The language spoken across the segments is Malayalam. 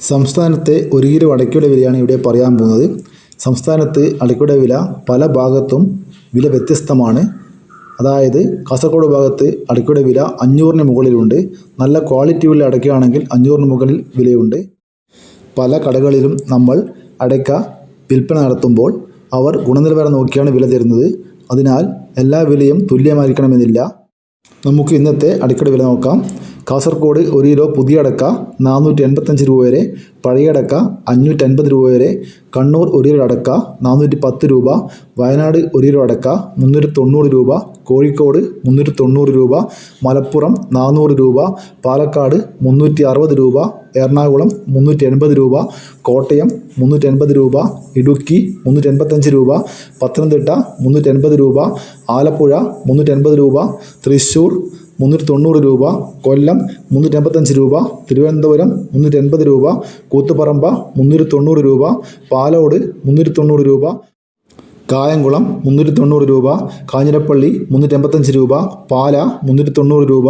സംസ്ഥാനത്തെ 1 കിലോ അടയ്ക്കയുടെ വിലയാണ് ഇവിടെ പറയാൻ പോകുന്നത്. സംസ്ഥാനത്ത് അടയ്ക്കയുടെ വില പല ഭാഗത്തും വില വ്യത്യസ്തമാണ്. അതായത് കാസർഗോഡ് ഭാഗത്ത് അടയ്ക്കയുടെ വില 500-ന് മുകളിലുണ്ട്. നല്ല ക്വാളിറ്റിയുള്ള അടയ്ക്കയാണെങ്കിൽ 500-ന് മുകളിൽ വിലയുണ്ട്. പല കടകളിലും നമ്മൾ അടയ്ക്ക വിൽപ്പന നടത്തുമ്പോൾ അവർ ഗുണനിലവാരം നോക്കിയാണ് വില തരുന്നത്. അതിനാൽ എല്ലാ വിലയും തുല്യമായിരിക്കണമെന്നില്ല. നമുക്ക് ഇന്നത്തെ അടയ്ക്കയുടെ വില നോക്കാം. കാസർഗോഡ് 1 കിലോ പുതിയ അടയ്ക്ക 485 രൂപ വരെ, പഴയ അടയ്ക്ക 550 രൂപ വരെ. കണ്ണൂർ 1 കിലോ അടയ്ക്ക 410 രൂപ, വയനാട് 1 കിലോ അടയ്ക്ക 390 രൂപ, കോഴിക്കോട് 390 രൂപ, മലപ്പുറം 400 രൂപ, പാലക്കാട് 360 രൂപ, എറണാകുളം 380 രൂപ, കോട്ടയം 380 രൂപ, ഇടുക്കി 385 രൂപ, പത്തനംതിട്ട 380 രൂപ, ആലപ്പുഴ 380 രൂപ, തൃശ്ശൂർ 390 രൂപ, കൊല്ലം 385 രൂപ, തിരുവനന്തപുരം 380 രൂപ, കൂത്തുപറമ്പ 390 രൂപ, പാലോട് 390 രൂപ, കായംകുളം 390 രൂപ, കാഞ്ഞിരപ്പള്ളി 385 രൂപ, പാല 390 രൂപ,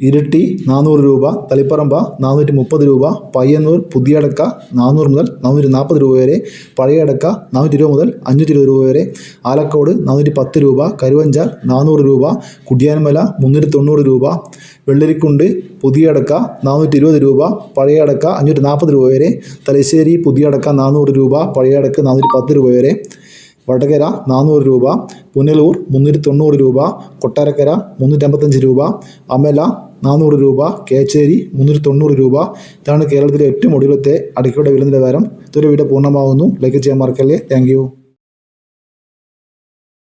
ഇരിട്ടി 400 രൂപ, തളിപ്പറമ്പ 430 രൂപ, പയ്യന്നൂർ പുതിയ അടയ്ക്ക 400 മുതൽ 440 രൂപ വരെ, പഴയ അടയ്ക്ക 420 മുതൽ 520 രൂപ വരെ, ആലക്കോട് 410 രൂപ, കരുവഞ്ചാൽ 400 രൂപ, കുടിയാൻമല 390 രൂപ, വെള്ളരിക്കുണ്ട് പുതിയ അടയ്ക്ക 420 രൂപ, പഴയ അടയ്ക്ക 540 രൂപ വരെ, തലശ്ശേരി പുതിയ അടയ്ക്ക 400 രൂപ, പഴയ അടയ്ക്ക 410 രൂപ വരെ, വടകര 400 രൂപ, പുനലൂർ 390 രൂപ, കൊട്ടാരക്കര 355 രൂപ, അമല 400 രൂപ, കേച്ചേരി 390 രൂപ. ഇതാണ് കേരളത്തിലെ ഏറ്റവും ഒടുവിലത്തെ അടയ്ക്കയുടെ വില നിലവാരം. ഇതൊരു വീഡിയോ പൂർണ്ണമാകുന്നു. ലൈക്ക് ചെയ്യാൻ മറക്കല്ലേ. Thank you.